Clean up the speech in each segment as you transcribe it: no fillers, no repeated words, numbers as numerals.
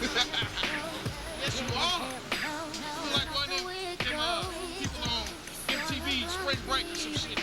Yes, you are. You like one of them people on MTV Spring Break or some shit.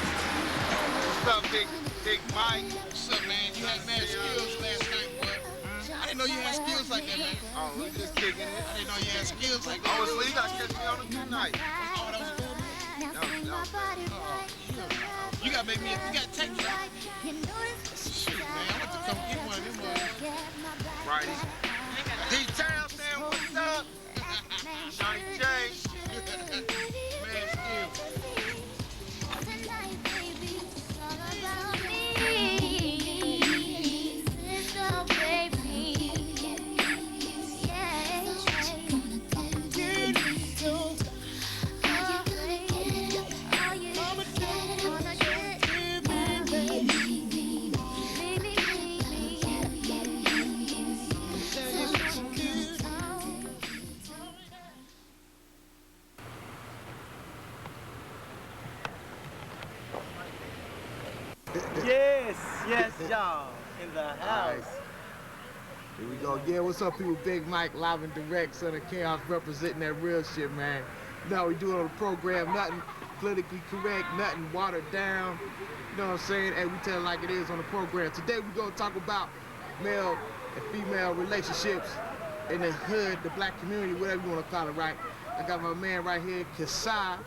What's up, Big Mike? What's up, man? You had mad skills last night, boy. I didn't know you had skills like that, man. Oh, we just kicking it. I didn't know you had skills like Oh, that. so you gotta catch me on a good night. Oh, that was good. You gotta make me. You gotta take me. Shoot, man. I want to come get one of them. Friday. D-Town saying what's up? Johnny J. Man, skills. Yes, y'all, in the house. Here we go again. What's up, people? Big Mike, live and direct, Son of Chaos, representing that real shit, man. You know how we do it on the program, nothing politically correct, nothing watered down. You know what I'm saying? And we tell it like it is on the program. Today we're gonna talk about male and female relationships in the hood, the black community, whatever you wanna call it, right? I got my man right here, Cassi,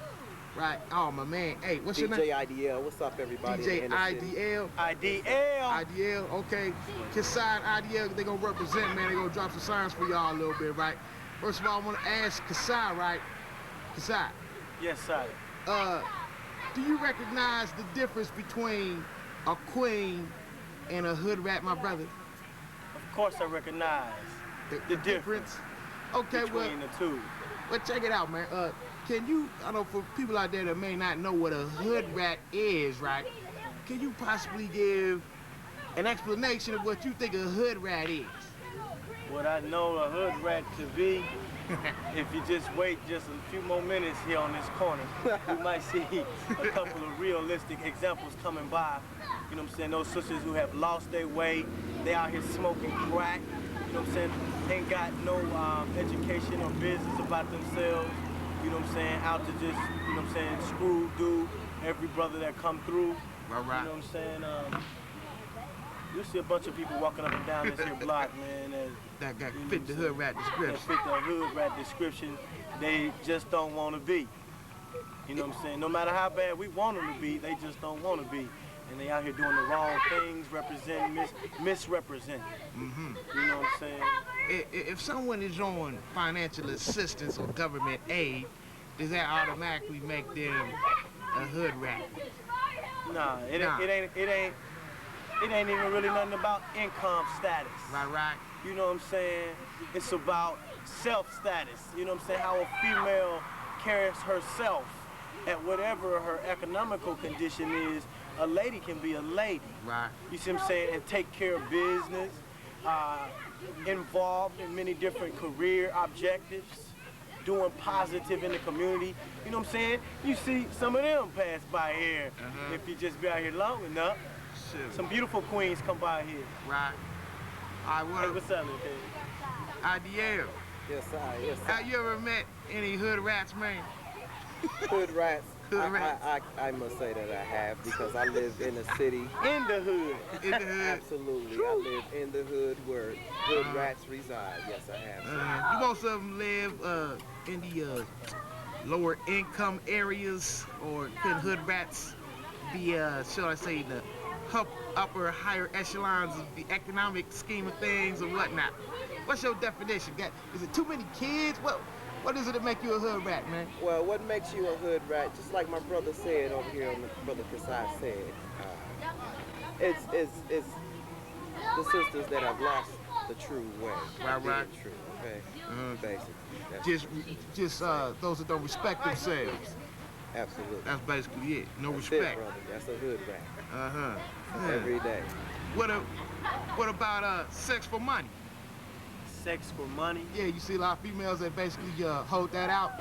right? Oh, my man. Hey, what's your name? DJ IDL, what's up, everybody? DJ IDL. IDL. IDL, okay. Cassi and IDL, they gonna represent, man. They gonna drop some signs for y'all a little bit, right? First of all, I wanna ask Cassi, right? Cassi, Yes, sir. do you recognize the difference between a queen and a hood rat, my brother? Of course I recognize The difference? Okay, well, between the two. check it out, man. Can you, I know for people out there that may not know what a hood rat is, right? Can you possibly give an explanation of what you think a hood rat is? What I know a hood rat to be, if you just wait just a few more minutes here on this corner, you might see a couple of realistic examples coming by. You know what I'm saying? Those sisters who have lost their way, they out here smoking crack. You know what I'm saying? Ain't got no education or business about themselves. You know what I'm saying? Out to just, you know what I'm saying, screw, do every brother that come through. Right. You know what I'm saying? You'll see a bunch of people walking up and down this here block, man, That got you know fit what the I'm hood saying? rat that description. fit that hood rat description. They just don't want to be. You know what I'm saying? No matter how bad we want them to be, they just don't want to be. And they out here doing the wrong things, representing, misrepresenting. You know what I'm saying? If someone is on financial assistance or government aid, does that automatically make them a hood rat? Nah, it ain't even really nothing about income status. Right. You know what I'm saying? It's about self-status. You know what I'm saying? How a female carries herself at whatever her economical condition is. A lady can be a lady. Right. You see what I'm saying? And take care of business, involved in many different career objectives, doing positive in the community. You know what I'm saying? You see some of them pass by here. If you just be out here long enough. Shit. Some beautiful queens come by here. Right. All Hey, right, what's up, little kid? IDL, Yes, sir, yes, sir. have you ever met any hood rats, man? Hood rats. Hood rats. I must say that I have because I live in the city. In the hood. In the hood? Absolutely. I live in the hood where hood rats reside. Yes, I have. sir. You most of them live in the lower income areas, or could hood rats be, shall I say, the upper, higher echelons of the economic scheme of things or whatnot? What's your definition? Is it too many kids? What is it that make you a hood rat, man? Well, what makes you a hood rat? Just like my brother said over here, on the brother Cassi said, it's the sisters that have lost the true way. Right. True, okay? Basically. Just those that don't respect themselves. Absolutely. That's basically it. No That's respect. it, brother. That's a hood rat. Yeah. Every day. What about sex for money? Sex for money? Yeah, you see a lot of females that basically hold that out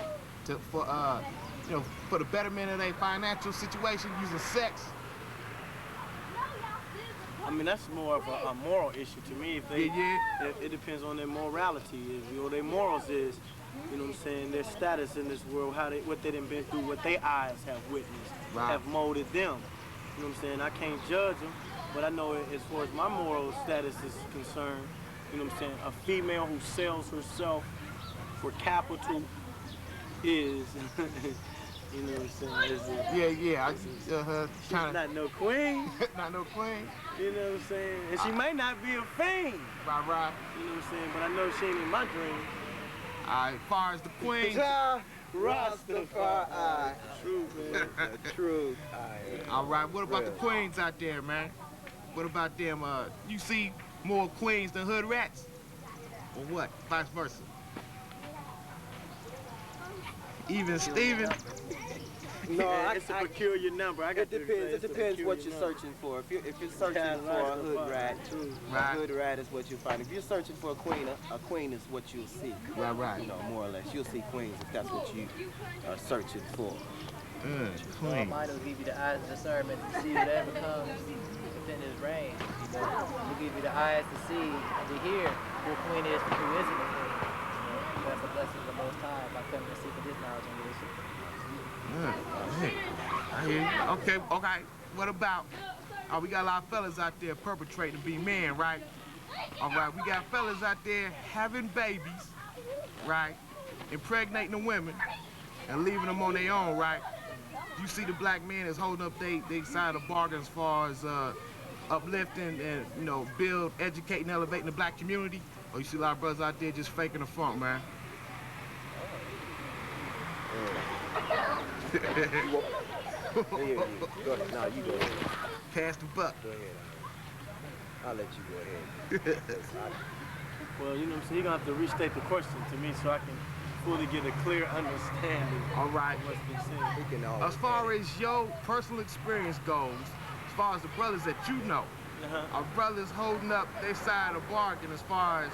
for the betterment of their financial situation using sex. I mean, that's more of a moral issue to me. If they, Yeah. It depends on their morality. If their morals is, you know what I'm saying, their status in this world, what they done been through, what their eyes have witnessed, have molded them. You know what I'm saying? I can't judge them, but I know as far as my moral status is concerned, you know what I'm saying, a female who sells herself for capital is, you know what I'm saying? She's not no queen. Not no queen. You know what I'm saying? And she might not be a fiend. Right. You know what I'm saying? But I know she ain't in my dream. As far as the queen. Rastafari. True, man. The truth. All right, what about the queens out there, man? What about them? You see more queens than hood rats? Or what? Vice versa? Even Steven? No, it's a peculiar number. It depends what you're searching for. If you're searching for a hood rat, a hood rat is what you find. If you're searching for a queen is what you'll see. Right. You know, more or less. You'll see queens if that's what you are searching for. Queen. Mine will give you the eyes of discernment to see whatever comes within his range. You know, he'll give you the eyes to see and to hear who a queen is and who isn't a queen. You know, that's a blessing of the Most High by coming and seeking his knowledge and wisdom. I hear you. Okay. What about, we got a lot of fellas out there perpetrating to be men, right? All right, we got fellas out there having babies, right? Impregnating the women and leaving them on their own, right? You see the black men is holding up they side of the bargain as far as uplifting and, you know, build, educating, elevating the black community? Or you see a lot of brothers out there just faking the funk, man? Go ahead. No, you go ahead. Pass the buck. Go ahead. I'll let you go ahead. Well, you know what I'm saying? You're going to have to restate the question to me so I can fully get a clear understanding All right. of what's been said. As far as your personal experience goes, as far as the brothers that you know, are brothers holding up their side of the bargain as far as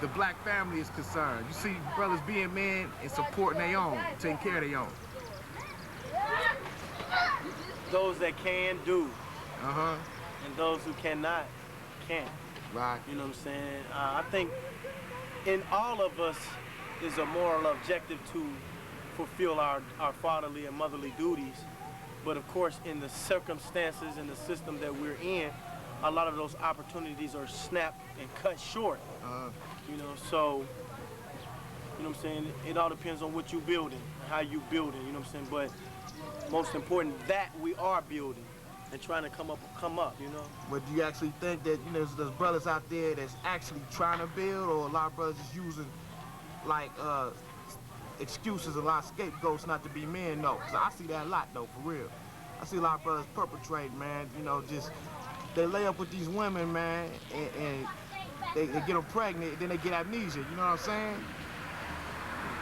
the black family is concerned? You see brothers being men and supporting their own, taking care of their own. Those that can do, Uh-huh. and those who cannot, can't. Right. You know what I'm saying? I think in all of us is a moral objective to fulfill our fatherly and motherly duties. But of course, in the circumstances and the system that we're in, a lot of those opportunities are snapped and cut short. You know, so, you know what I'm saying? It all depends on what you're building, how you building, you know what I'm saying? But most important, that we are building and trying to come up, you know? But do you actually think that, you know, there's brothers out there that's actually trying to build, or a lot of brothers just using, like, excuses, a lot of scapegoats not to be men? No, 'cause I see that a lot, though, for real. I see a lot of brothers perpetrate, man, you know, just, they lay up with these women, man, and they get them pregnant, then they get amnesia, you know what I'm saying?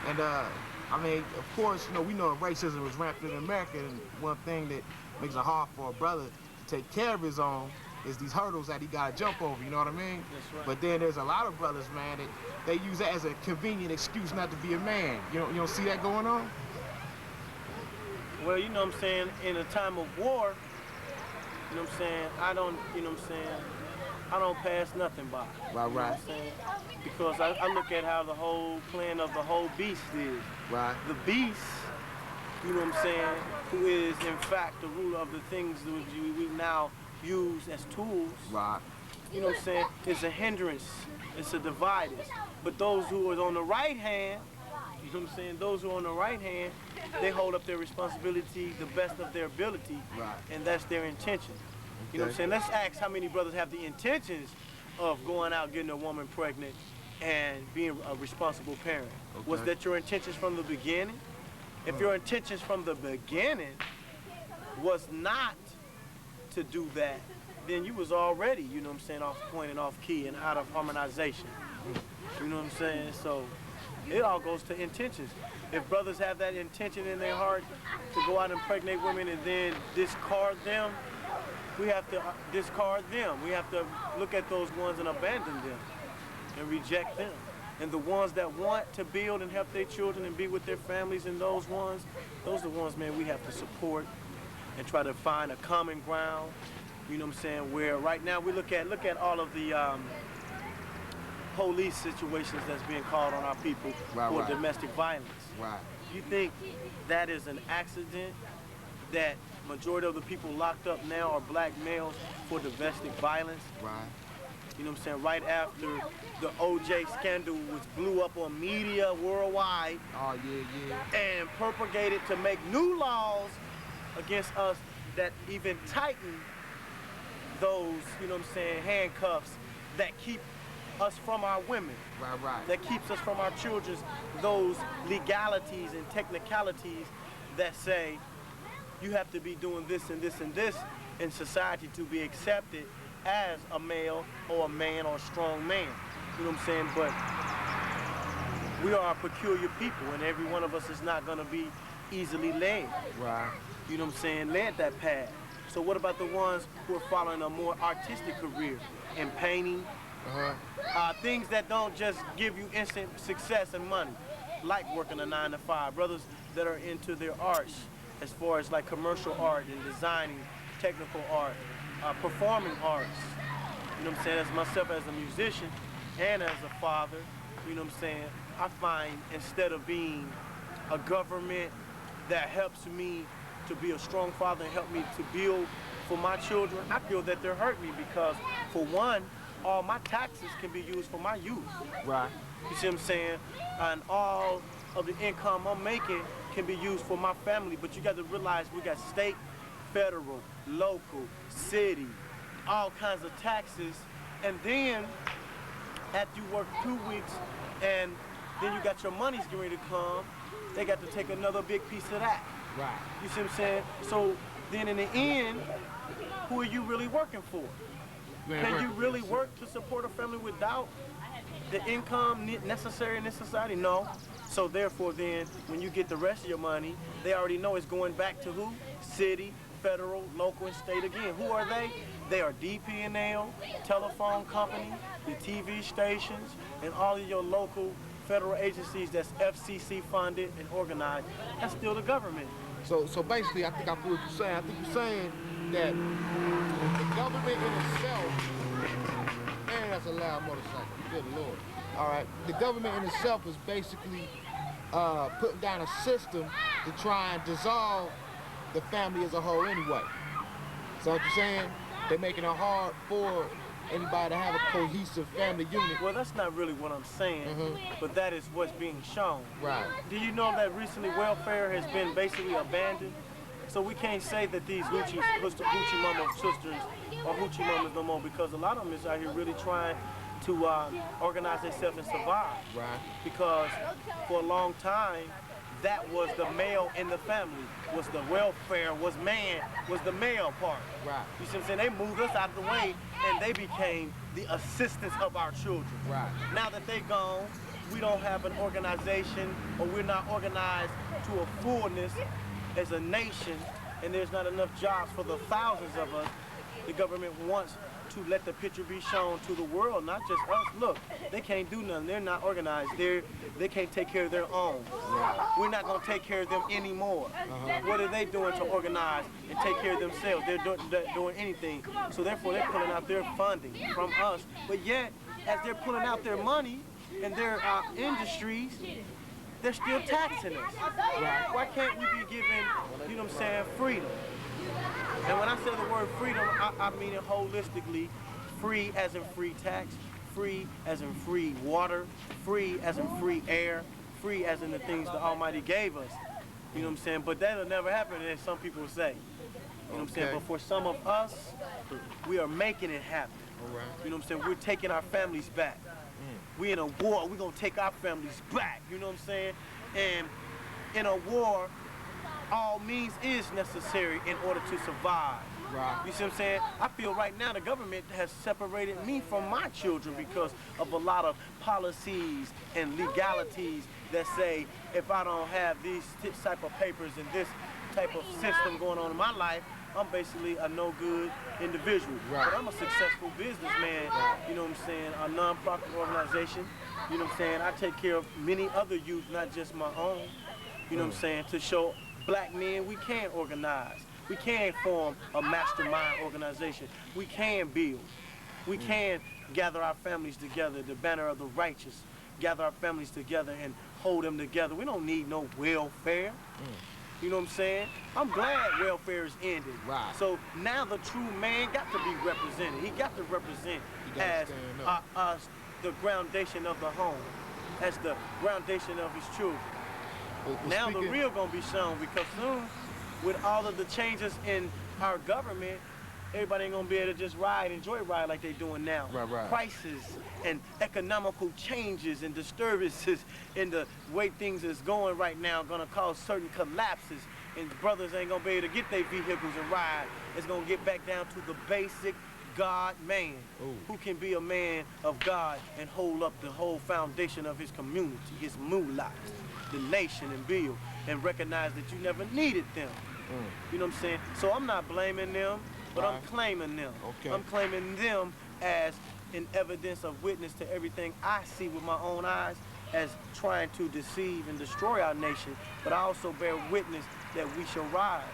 And, I mean, of course, you know, we know racism is rampant in America, and one thing that makes it hard for a brother to take care of his own is these hurdles that he gotta jump over, you know what I mean? That's right. But then there's a lot of brothers, man, that they use that as a convenient excuse not to be a man. You don't see that going on? Well, you know what I'm saying, in a time of war, you know what I'm saying, I don't pass nothing by. Right. You know what I'm saying? Because I look at how the whole plan of the whole beast is. Right. The beast, you know what I'm saying, who is in fact the ruler of the things that we now use as tools. Right. You know what I'm saying, is a hindrance, it's a divider. But those who are on the right hand, you know what I'm saying, those who are on the right hand, they hold up their responsibility the best of their ability, Right. and that's their intention. You know what I'm saying? Let's ask how many brothers have the intentions of going out getting a woman pregnant and being a responsible parent. Okay. Was that your intentions from the beginning? If your intentions from the beginning was not to do that, then you was already, you know what I'm saying, off point and off key and out of harmonization. You know what I'm saying? So it all goes to intentions. If brothers have that intention in their heart to go out and impregnate women and then discard them, we have to discard them. We have to look at those ones and abandon them and reject them. And the ones that want to build and help their children and be with their families and those are the ones, man, we have to support and try to find a common ground. You know what I'm saying? Where right now we look at all of the police situations that's being called on our people for domestic violence. Right. You think that is an accident that majority of the people locked up now are black males for domestic violence? Right. You know what I'm saying? Right after the OJ scandal was blew up on media worldwide. Oh, yeah. And propagated to make new laws against us that even tighten those, you know what I'm saying, handcuffs that keep us from our women. Right. That keeps us from our children. Those legalities and technicalities that say you have to be doing this and this and this in society to be accepted as a male or a man or a strong man. You know what I'm saying? But we are a peculiar people and every one of us is not gonna be easily led. Right. You know what I'm saying? Led that path. So what about the ones who are following a more artistic career in painting? Things that don't just give you instant success and money, like working a 9 to 5. Brothers that are into their arts, as far as like commercial art and designing, technical art, performing arts. You know what I'm saying? As myself as a musician and as a father, you know what I'm saying? I find instead of being a government that helps me to be a strong father and help me to build for my children, I feel that they're hurting me because, for one, all my taxes can be used for my youth. Right. You see what I'm saying? And all of the income I'm making can be used for my family, but you got to realize we got state, federal, local, city, all kinds of taxes, and then after you work 2 weeks and then you got your money's getting ready to come, they got to take another big piece of that. Right. You see what I'm saying? So then in the end, who are you really working for? Can you really work to support a family without the income necessary in this society? No. So therefore then, when you get the rest of your money, they already know it's going back to who? City, federal, local, and state again. Who are they? They are DP&L, telephone company, the TV stations, and all of your local federal agencies that's FCC funded and organized. That's still the government. So basically, I think I feel what you're saying. I think you're saying that the government in itself, man, that's a loud motorcycle. Good Lord. All right. The government in itself is basically putting down a system to try and dissolve the family as a whole anyway. So what you're saying? They're making it hard for anybody to have a cohesive family unit. Well, that's not really what I'm saying, but that is what's being shown. Right. Do you know that recently welfare has been basically abandoned? So we can't say that these hoochie mama sisters are hoochie mamas no more, because a lot of them is out here really trying to organize themselves and survive. Right. Because for a long time, that was the male in the family, was the welfare, was the male part. Right. You see what I'm saying? They moved us out of the way and they became the assistants of our children. Right. Now that they're gone, we don't have an organization, or we're not organized to a fullness as a nation, and there's not enough jobs for the thousands of us. The government wants to let the picture be shown to the world, not just us. Look, they can't do nothing. They're not organized. They can't take care of their own. We're not going to take care of them anymore. What are they doing to organize and take care of themselves? They're doing anything. So therefore, they're pulling out their funding from us. But yet, as they're pulling out their money and their industries, they're still taxing us. Why can't we be given, you know what I'm saying, freedom? And when I say the word freedom, I mean it holistically. Free as in free tax, free as in free water, free as in free air, free as in the things the Almighty gave us. You know what I'm saying? But that'll never happen, as some people say. You know what I'm saying? But for some of us, we are making it happen. You know what I'm saying? We're taking our families back. we in a war, we gonna take our families back, you know what I'm saying? And in a war, all means is necessary in order to survive. Right. You see what I'm saying? I feel right now the government has separated me from my children because of a lot of policies and legalities that say if I don't have these type of papers and this type of system going on in my life, I'm basically a no good individual. Right. But I'm a successful businessman, you know what I'm saying, a non-profit organization, you know what I'm saying? I take care of many other youth, not just my own, you know what I'm saying, to show black men we can organize. We can form a mastermind organization. We can build. We can gather our families together, the banner of the righteous, gather our families together and hold them together. We don't need no welfare. You know what I'm saying? I'm glad welfare is ended. Right. So now the true man got to be represented. He got to represent as the groundation of the home, as the groundation of his children. Now the real gonna be shown, because soon, with all of the changes in our government, everybody ain't gonna be able to just enjoy ride like they doing now. Right. Prices and economical changes and disturbances in the way things is going right now gonna cause certain collapses, and brothers ain't gonna be able to get their vehicles and ride. It's gonna get back down to the basic God man, who can be a man of God and hold up the whole foundation of his community, his moolah, the nation, and build, and recognize that you never needed them. You know what I'm saying? So I'm not blaming them, but I'm claiming them. Okay. I'm claiming them as an evidence of witness to everything I see with my own eyes as trying to deceive and destroy our nation, but I also bear witness that we shall rise,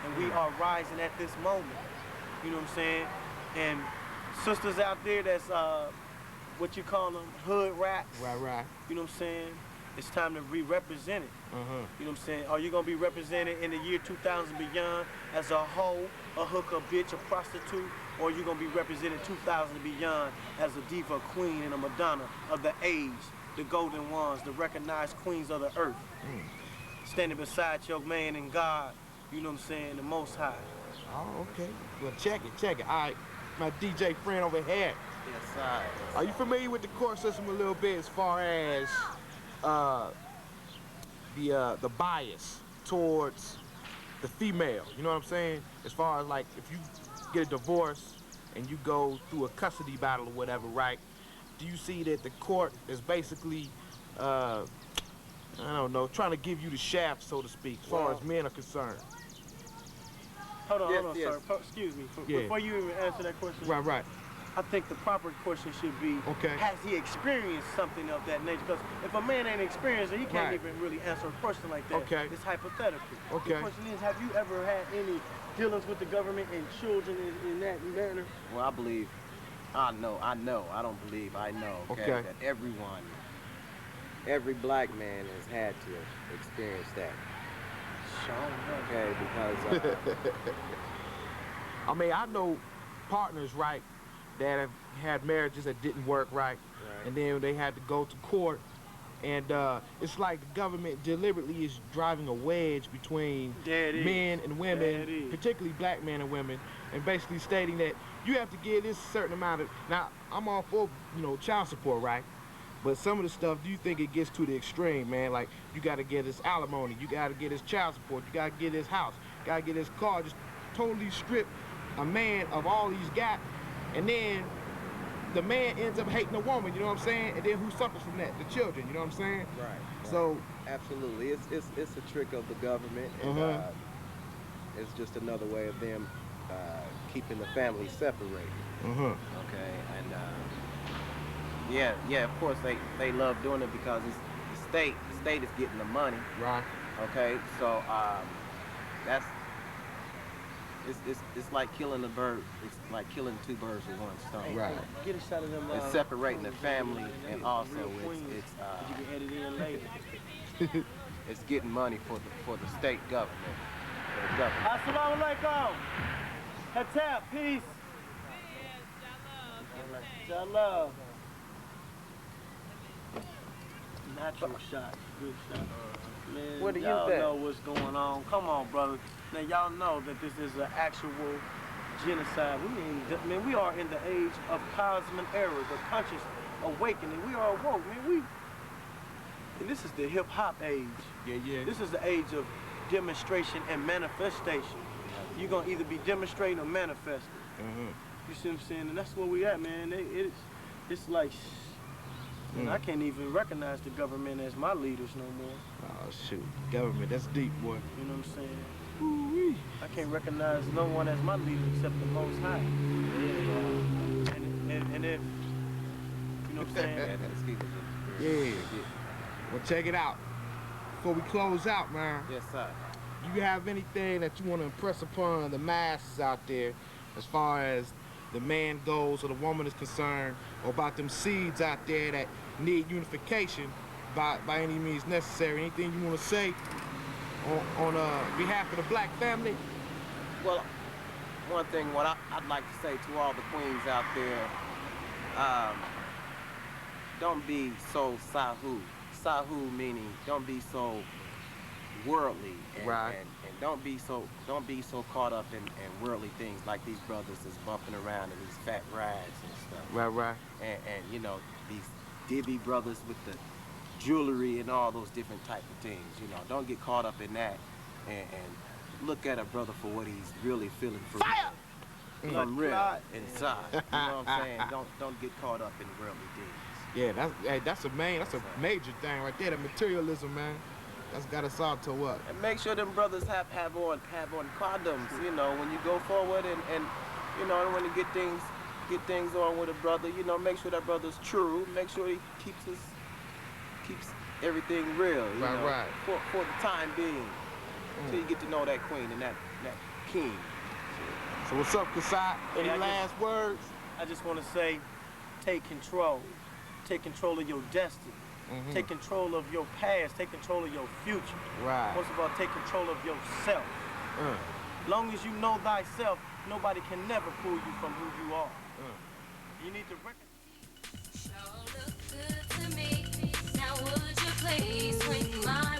and we are rising at this moment. You know what I'm saying? And sisters out there that's, what you call them, hood rats. Right. You know what I'm saying? It's time to be represented. You know what I'm saying? Are you gonna be represented in the year 2000 beyond as a hoe, a hooker, bitch, a prostitute? Or are you gonna be represented 2000 and beyond as a diva, a queen, and a Madonna of the age, the golden ones, the recognized queens of the earth? Standing beside your man and God, you know what I'm saying, the Most High. Oh, okay. Well, check it. All right, my DJ friend over here. Yes, sir. Are you familiar with the court system a little bit as far as the bias towards the female? You know what I'm saying? As far as like if you get a divorce and you go through a custody battle or whatever, right? Do you see that the court is basically, I don't know, trying to give you the shaft, so to speak, as far as men are concerned? Hold on, Yes. sir. Excuse me. Before you even answer that question, Right. I think the proper question should be, has he experienced something of that nature? Because if a man ain't experienced it, he can't even really answer a question like that. Okay. It's hypothetical. Okay. The question is, have you ever had any dealings with the government and children in that manner? Well, I believe, I know, I don't believe, I know, that every black man has had to experience that. Okay, because I mean, I know partners, right, that have had marriages that didn't work right, and then they had to go to court, and it's like the government deliberately is driving a wedge between men and women, particularly black men and women, and basically stating that you have to give this certain amount of, now I'm all for, child support, right? But some of the stuff, do you think it gets to the extreme, man? Like, you got to get his alimony, you got to get his child support, you got to get his house, you got to get his car, just totally strip a man of all he's got, and then the man ends up hating the woman, you know what I'm saying? And then who suffers from that? The children, you know what I'm saying? Right. So absolutely, it's a trick of the government, and it's just another way of them keeping the family separated. Okay, and yeah, of course they love doing it because it's the state is getting the money. Right. Okay, so that's it's like killing a bird. It's like killing two birds with one stone. Right. Get a shot of them. It's separating the family, and also it's you can edit in later. it's getting money for the state government. For the government. Assalamu alaikum. Hattab, peace. Shalom. Natural shot, good shot. Man, What do you y'all think? know what's going on. Come on, brother. Now y'all know that this is an actual genocide. We are in the age of Cosmic era, the conscious awakening. We are awoke, man. And this is the hip hop age. Yeah. This is the age of demonstration and manifestation. You're gonna either be demonstrating or manifesting. You see what I'm saying? And that's where we at, man. It's like, and I can't even recognize the government as my leaders no more. Oh shoot, government, that's deep, boy. You know what I'm saying? Ooh-wee. I can't recognize no one as my leader except the Most High. And if, you know what I'm saying? Yeah. Well, check it out. Before we close out, man. Yes, sir. You have anything that you want to impress upon the masses out there as far as the man goes or the woman is concerned, or about them seeds out there that need unification by any means necessary? Anything you want to say on behalf of the black family? Well, one thing I'd like to say to all the queens out there, don't be so sahu. Sahu meaning don't be so worldly, and, right. and don't be so caught up in worldly things like these brothers is bumping around in these fat rides and stuff. Right. And you know, these divvy brothers with the jewelry and all those different type of things. You know, don't get caught up in that, and look at a brother for what he's really feeling for. Fire! From real inside. You know what I'm saying? Don't get caught up in worldly things. Yeah, that's a major thing right there. The materialism, man. That's got us all to what? And make sure them brothers have on condoms, you know, when you go forward and you know, when you get things on with a brother, you know, make sure that brother's true, make sure he keeps everything real, you know, right. For the time being. Until you get to know that queen and that king. So what's up, Cassi? Any last words? I just want to say, take control. Take control of your destiny. Take control of your past. Take control of your future. Right. Most of all, take control of yourself. Long as you know thyself, nobody can never pull you from who you are. You need to recognize. Sure look good to me. Now would you please swing my